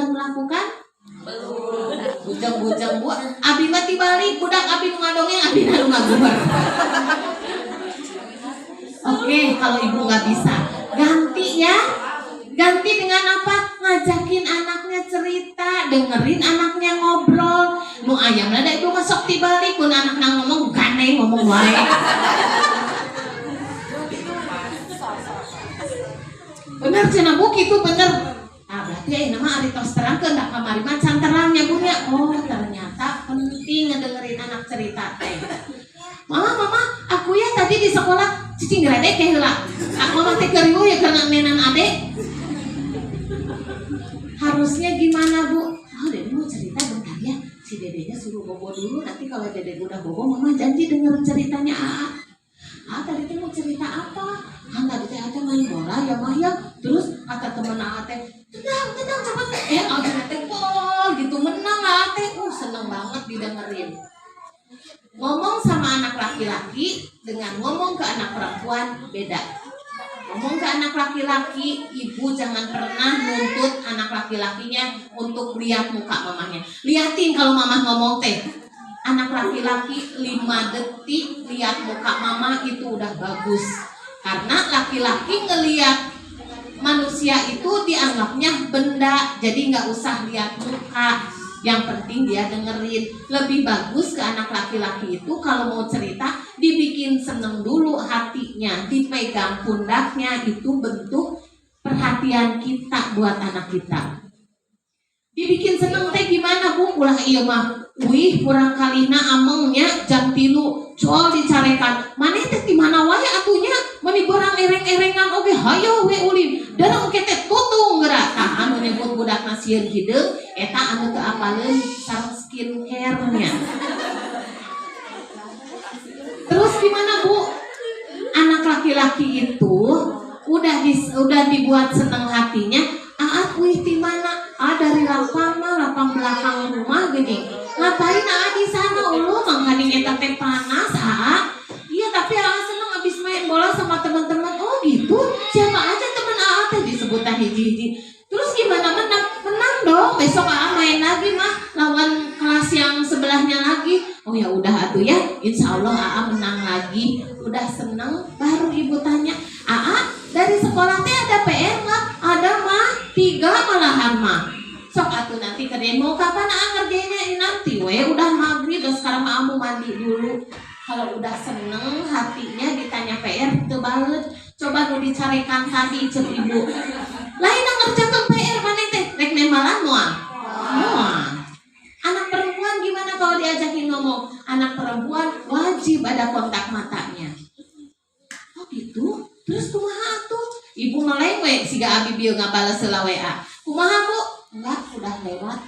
sudah melakukan? Bujang-bujang bu, abi mati balik, budak abi nu ngadongeng, abi nu ngagubar. Oke, kalau ibu nggak bisa, ganti ya. Ganti dengan apa? Ngajakin anaknya cerita, dengerin anaknya ngobrol. Nu ayam ada ibu masuk tibalik, pun anaknya ngomong gane ngomong wae. Bener cenah bu, gitu bener. Berarti ya nama ari tos terang ke ndak kamari macan terangnya bu ya. Oh ternyata penting ngedengerin anak cerita teh. Mama, aku ya tadi di sekolah cicing gradek ya heula. Aku mah teh keur ya karena nenan adek. Harusnya gimana bu? Oh dede mau cerita bentar ya. Si dedenya suruh bobo dulu. Nanti kalau dede udah bobo, mama janji denger ceritanya tadi teh mau cerita apa? Tadi teh ada main bola ya mah ya. Terus kata temen teh, tenang cepet. Teh gol gitu menang teh. Seneng banget didengerin. Ngomong sama anak laki-laki dengan ngomong ke anak perempuan beda. Ngomong ke anak laki-laki, ibu jangan pernah nuntut anak laki-lakinya untuk lihat muka mamanya. Liatin kalau mama ngomong teh. Anak laki-laki 5 detik lihat muka mama itu udah bagus. Karena laki-laki ngelihat manusia itu dianggapnya benda, jadi nggak usah lihat muka. Yang penting dia dengerin. Lebih bagus ke anak laki-laki itu kalau mau cerita dibikin seneng dulu hatinya, dipegang pundaknya, itu bentuk perhatian kita buat anak kita. Dibikin seneng teh gimana bu? Ulah iya mah, wih kurang kalina amengnya jam 3 coal dicarekan. Maneh teh di mana wae atunya? Mani borang ereng-erengan oge hayo we ulin. Darang oge teh tutung geura. Tah anu nyebut budak nasieun hideung eta anu teu apaleun sareng skincare-nya. Terus gimana bu? Anak laki-laki itu udah dibuat seneng hatinya. Wih di mana? Dari lapang belakang rumah gini. Ngapain di sana ulu manghaning eta teh panas Iya tapi seneng abis main bola sama teman-teman. Oh gitu. Siapa aja teman teh disebutan hiji-hiji. Terus gimana menang? Menang dong. Besok main lagi mah lawan kelas yang sebelahnya lagi. Oh ya udah atuh ya. Insya Allah menang lagi. Udah seneng. Baru ibu tanya, dari sekolah teh ada PR nggak? Ada mah 3 malahan mah. Sok atuh nanti kerjain mau kapan ngerjainnya nanti udah maghrib dan sekarang mau mandi dulu. Kalau udah seneng hatinya ditanya PR teu baleud. Coba nu dicarekan tadi ceuk ibu. Lain ngerjakeun PR maneh teh rek nemalan moal. Anak perempuan gimana kalau diajakin ngomong? Anak perempuan wajib ada kontak matanya. Oh gitu? Terus kumaha tuh? Ibu noleng we siga abi bieu ngabales heula WA. Kumaha bu? Enggak, udah lewat.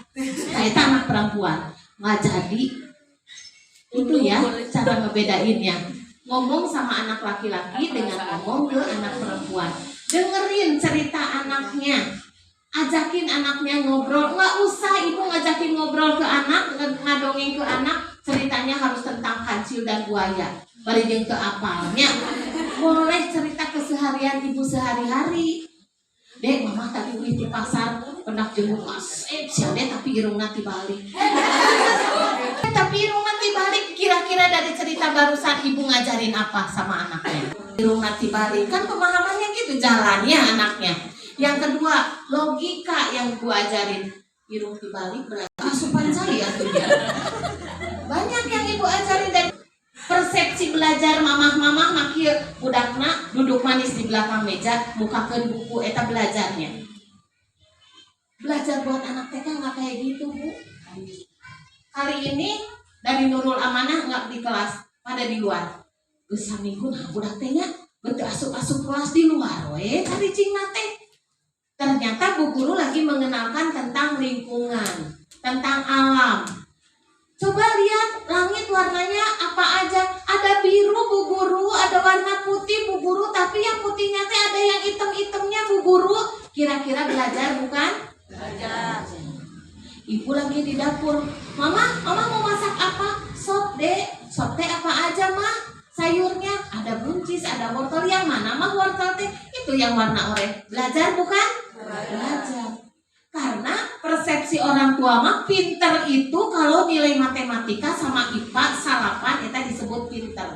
Eta anak perempuan. Nggak jadi. Itu ya cara ngebedainnya. Ngomong sama anak laki-laki dengan ngomong ke anak perempuan. Dengerin cerita anaknya. Ajakin anaknya ngobrol. Nggak usah ibu ngajakin ngobrol ke anak, ngadongeng ke anak. Ceritanya harus tentang kancil dan buaya. Balik ke apalnya. Boleh cerita keseharian ibu sehari-hari. Dek, mama tadi di pasar pernah jenguk mas. Siapa tapi irungna tibalik. Tapi irungna tibalik. Kira-kira dari cerita barusan ibu ngajarin apa sama anaknya? Irungna tibalik kan pemahamannya gitu jalannya anaknya. Yang kedua logika yang ibu ajarin. Irung tibalik berarti asupan saya tuh ya. Banyak yang ibu ajarin dan persepsi belajar mamah-mamah makieu budakna duduk manis di belakang meja mukakeun buku eta belajarnya. Belajar buat anak TK nggak kayak gitu bu. Kali ini dari Nurul Amanah nggak di kelas, pada di luar. Geus saminggu nah budak teh nya asup kelas di luar we cari cingna teh. Ternyata bu guru lagi mengenalkan tentang lingkungan, tentang alam. Coba lihat langit warnanya apa aja. Ada biru bu guru, ada warna putih bu guru, tapi yang putihnya teh ada yang hitam-hitamnya bu guru. Kira-kira belajar bukan? Belajar. Ibu lagi di dapur. Mama mau masak apa? Sop dek. Sop teh apa aja mah? Sayurnya ada buncis, ada wortel. Yang mana mah wortel teh? Itu yang warna oranye. Belajar bukan? Belajar. Karena persepsi persepsi orang tua mah pinter itu kalau nilai matematika sama IPA salapan itu disebut pinter.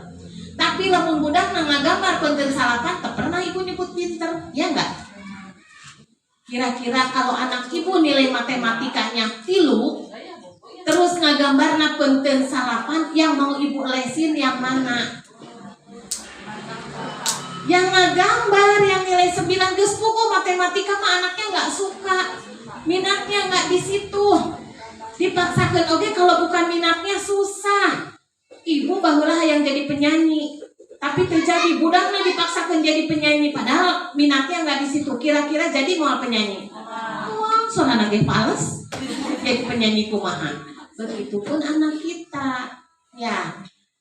Tapi lamun budak ngagambar penting salapan tak pernah ibu nyebut pinter, ya enggak? Kira-kira kalau anak ibu nilai matematikanya 3 terus ngagambar na penting salapan, yang mau ibu lesin yang mana? Yang ngagambar yang nilai 9 geus pokok matematika mah anaknya nggak suka, minatnya nggak di situ. Dipaksakan oke kalau bukan minatnya susah. Ibu bahulah yang jadi penyanyi, tapi terjadi budaknya dipaksakan jadi penyanyi padahal minatnya nggak di situ. Kira-kira jadi mau penyanyi? Wah, soalnya nage pales jadi penyanyi kumaha. Begitupun anak kita, ya.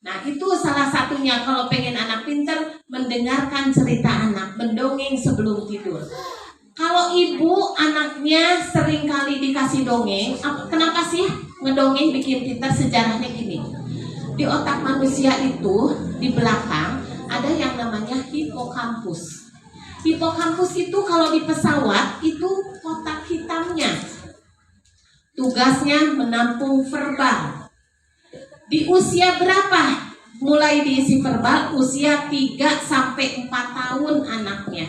Nah itu salah satunya kalau pengen anak pinter, mendengarkan cerita anak, mendongeng sebelum tidur. Kalau ibu anaknya sering kali dikasih dongeng, kenapa sih ngedongeng bikin pinter? Sejarahnya gini, di otak manusia itu di belakang ada yang namanya hipokampus. Hipokampus itu kalau di pesawat itu kotak hitamnya, tugasnya menampung verbal. Di usia berapa mulai diisi verbal? Usia 3-4 tahun anaknya.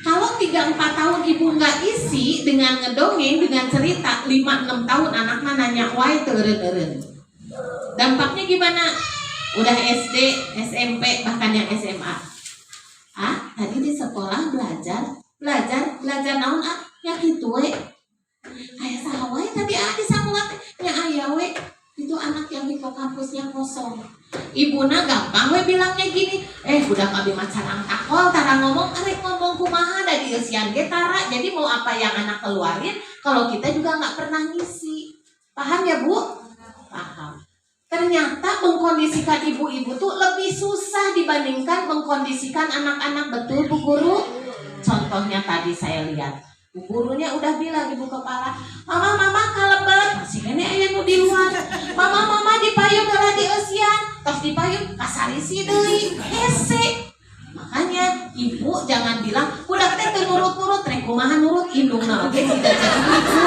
Kalau 3-4 tahun ibu nggak isi dengan ngedongeng, dengan cerita, 5-6 tahun anak mah nanya why teureun-eureun. Dampaknya gimana? Udah SD, SMP, bahkan yang SMA. Tadi di sekolah belajar naon ya gitu we. Aya saha wae tadi di sekolah nya aya we. Itu anak yang hipokampusnya kosong. Ibuna gampang we bilangnya gini, budak abi mah carang takol, tara ngomong, arek ngomong kumaha da di eusian ge tara. Jadi mau apa yang anak keluarin kalau kita juga nggak pernah ngisi. Paham ya Bu? Paham. Ternyata mengkondisikan ibu-ibu tuh lebih susah dibandingkan mengkondisikan anak-anak, betul Bu Guru? Contohnya tadi saya lihat, Bu gurunya udah bilang ibu kepala, mama kalebet, masih kene aya nu di luar. Mama dipayung heula di eusian, tos dipayung kasarisi deui, hese. Makanya ibu jangan bilang budak teh teu nurut-nurut, rek kumaha nurut, indungna oge tidak jadi ibu.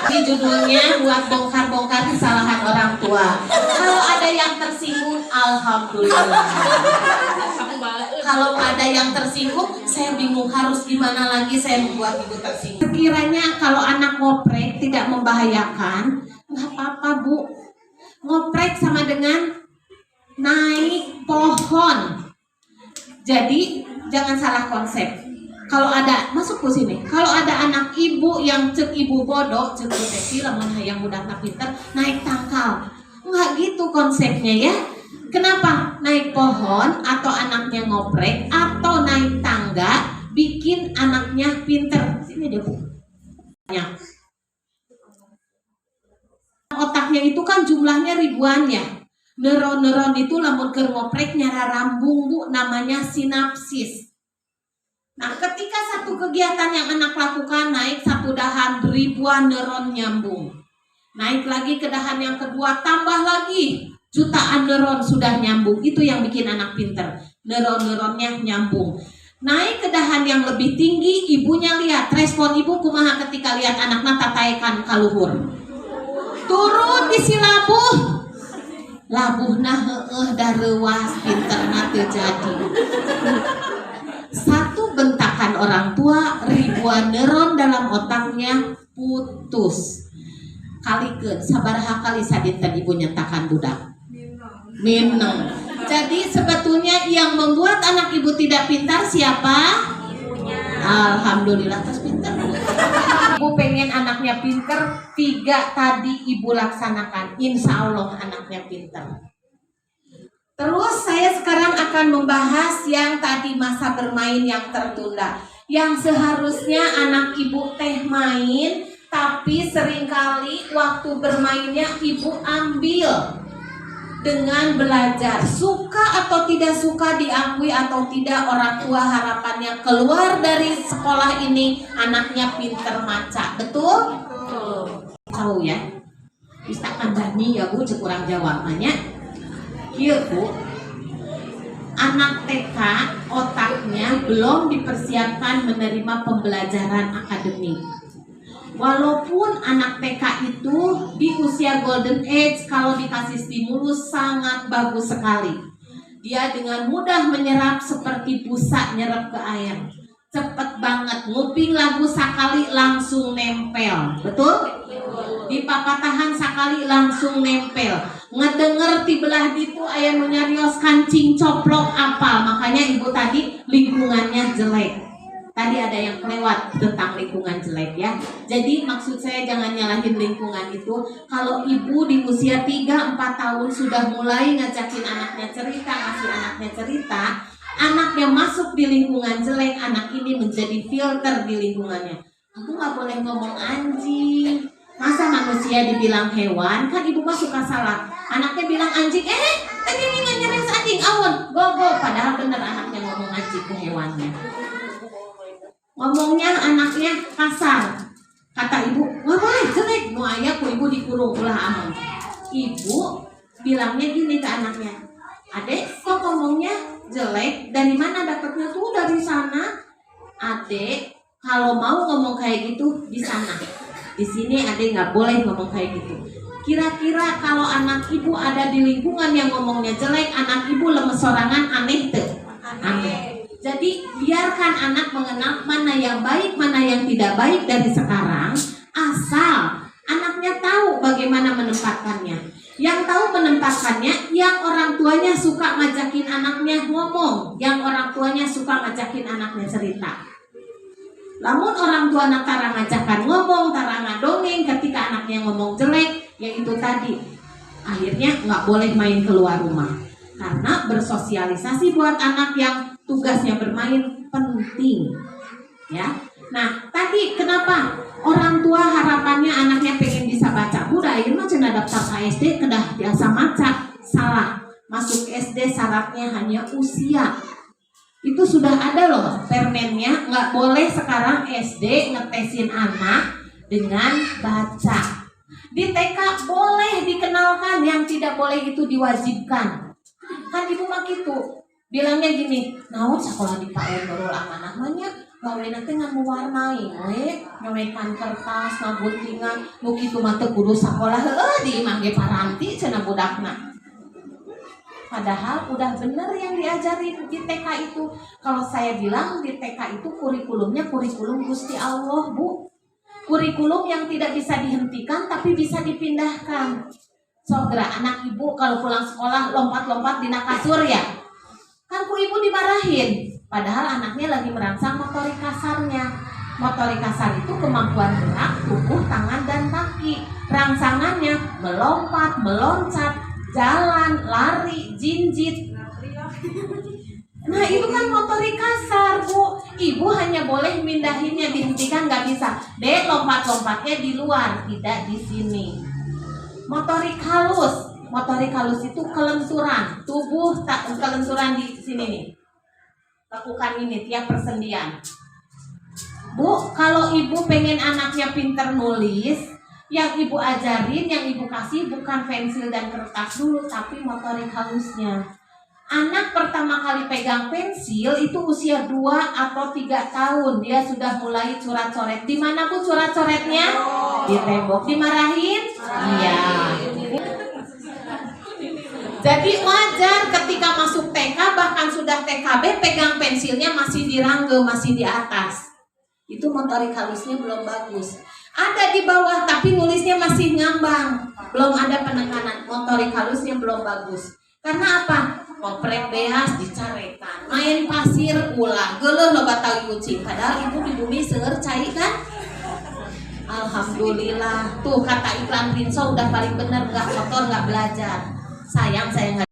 Ini judulnya buat bongkar-bongkar kesalahan orang tua. Kalau ada yang tersinggung, alhamdulillah. Kalau ada yang tersinggung, saya bingung harus gimana lagi saya membuat ibu tersinggung. Sekiranya kalau anak ngoprek tidak membahayakan, nggak apa-apa Bu. Ngoprek sama dengan naik pohon. Jadi jangan salah konsep. Kalau ada, masuk ke sini. Kalau ada anak ibu yang cek ibu bodoh, cek deteksi lamun hayang budakna pinter, naik tangkal. Enggak gitu konsepnya ya. Kenapa? Naik pohon atau anaknya ngoprek atau naik tangga bikin anaknya pinter. Sini deh Bu. Otaknya itu kan jumlahnya ribuan ya. Neuron-neuron itu lamun keur ngoprek nyara rambung Bu, namanya sinapsis. Nah, ketika satu kegiatan yang anak lakukan naik satu dahan, ribuan neuron nyambung. Naik lagi ke dahan yang kedua, tambah lagi jutaan neuron sudah nyambung. Itu yang bikin anak pinter. Neuron-neuronnya nyambung. Naik ke dahan yang lebih tinggi, ibunya lihat respon ibu kumaha ketika lihat anaknya tataekan kaluhur. Turun di silabuh. Labuhna heueuh dareuwas, pinterna teu jadi. Satu bentakan orang tua, ribuan neuron dalam otaknya putus. Kalikeun sabaraha kali sadinten ibu nyentakan budak? Mineng. Jadi sebetulnya yang membuat anak ibu tidak pintar siapa? Ibunya. Alhamdulillah terus pintar. Ibu pengen anaknya pintar, 3 tadi ibu laksanakan. Insya Allah anaknya pintar. Terus saya sekarang akan membahas yang tadi masa bermain yang tertunda. Yang seharusnya anak ibu teh main, tapi seringkali waktu bermainnya ibu ambil dengan belajar. Suka atau tidak suka, diakui atau tidak, orang tua harapannya keluar dari sekolah ini anaknya pinter maca. Betul? Tahu ya? Bisa kandani ya Bu, cek urang Jawa namanya. Iya Bu, anak TK otaknya belum dipersiapkan menerima pembelajaran akademik. Walaupun anak TK itu di usia golden age, kalau dikasih stimulus sangat bagus sekali. Dia dengan mudah menyerap seperti busa nyerap ke air. Cepet banget, nguping lagu sakali langsung nempel. Betul? Di papatahan sakali langsung nempel. Ngedenger ti belah ditu aya nu nyarios kancing coplok apal. Makanya ibu tadi lingkungannya jelek. Tadi ada yang kelewat tentang lingkungan jelek ya. Jadi maksud saya jangan nyalahin lingkungan itu. Kalau ibu di usia 3-4 tahun sudah mulai ngajakin anaknya cerita, ngasih anaknya cerita, anaknya masuk di lingkungan jelek, anak ini menjadi filter di lingkungannya. Aku gak boleh ngomong anjing. Masa manusia dibilang hewan? Kan ibu mah suka salah. Anaknya bilang anjing, tadi ini nyarios anjing, awon, go. Padahal bener anaknya ngomong anjing ke hewannya. Ngomongnya anaknya kasar. Kata ibu, nggak boleh, jelek. Nu aya ku ibu dikurung ulah aman. Ibu bilangnya gini ke anaknya, adek kok ngomongnya jelek, dari mana dapatnya tuh? Dari sana. Adek kalau mau ngomong kayak gitu di sana, di sini adek nggak boleh ngomong kayak gitu. Kira-kira kalau anak ibu ada di lingkungan yang ngomongnya jelek, anak ibu lemes sorangan, aneh tuh? Aneh. Jadi biarkan anak mengenal mana yang baik, mana yang tidak baik dari sekarang, asal anaknya tahu bagaimana menempatkannya. Yang tahu menempatkannya, yang orang tuanya suka ngajakin anaknya ngomong, yang orang tuanya suka ngajakin anaknya cerita. Namun orang tua anak tara ngajakan ngomong, tara ngadongeng, ketika anaknya ngomong jelek, yaitu tadi, akhirnya nggak boleh main keluar rumah. Karena bersosialisasi buat anak yang tugasnya bermain penting, ya. Nah, tadi kenapa orang tua harapannya anaknya pengen bisa baca? Udah, ini mah cenah daftar SD kedah biasa maca. Salah. Masuk SD syaratnya hanya usia. Itu sudah ada loh permennya, nggak boleh sekarang SD ngetesin anak dengan baca. Di TK boleh dikenalkan, yang tidak boleh itu diwajibkan. Kan ibu mah gitu. Bilangnya gini, naon sekolah di PAUD Nurul Amanah namanya gawe nanti ngawarnai nyomekan kertas, ngaguntingan, nu kitu mah teu kudu sakolah heueuh di imah ge paranti cenah budakna. Padahal udah bener yang diajarin di TK itu. Kalau saya bilang di TK itu kurikulumnya kurikulum Gusti Allah, Bu. Kurikulum yang tidak bisa dihentikan tapi bisa dipindahkan. Sogra anak ibu kalau pulang sekolah lompat-lompat di kasur ya. Kan ku ibu dimarahin. Padahal anaknya lagi merangsang motorik kasarnya. Motorik kasar itu kemampuan gerak tubuh, tangan dan kaki. Rangsangannya melompat, meloncat, jalan, lari, jinjit. Nah itu kan motorik kasar, Bu. Ibu hanya boleh mindahinnya, dihentikan nggak bisa. Dek, lompat-lompatnya di luar, tidak di sini. Motorik halus itu kelenturan tubuh, kelenturan di sini nih. Lakukan ini tiap persendian. Bu, kalau ibu pengen anaknya pinter nulis, yang ibu ajarin, yang ibu kasih bukan pensil dan kertas dulu, tapi motorik halusnya. Anak pertama kali pegang pensil itu usia 2 atau 3 tahun. Dia sudah mulai coret-coret. Di mana Bu coret-coretnya? Di tembok. Dimarahin? Iya. Jadi wajar ketika masuk TK, bahkan sudah TKB, pegang pensilnya masih dirangge, masih di atas. Itu motorik halusnya belum bagus. Ada di bawah tapi nulisnya masih ngambang. Belum ada penekanan. Motorik halusnya belum bagus. Karena apa? Ngoprek beas dicarekan, main pasir ulah geuleuh loba tali kucing. Padahal ibu di bumi seueur cai kan? Alhamdulillah. Tuh kata iklan Rinso udah paling bener, gak kotor, gak belajar. Sayang saya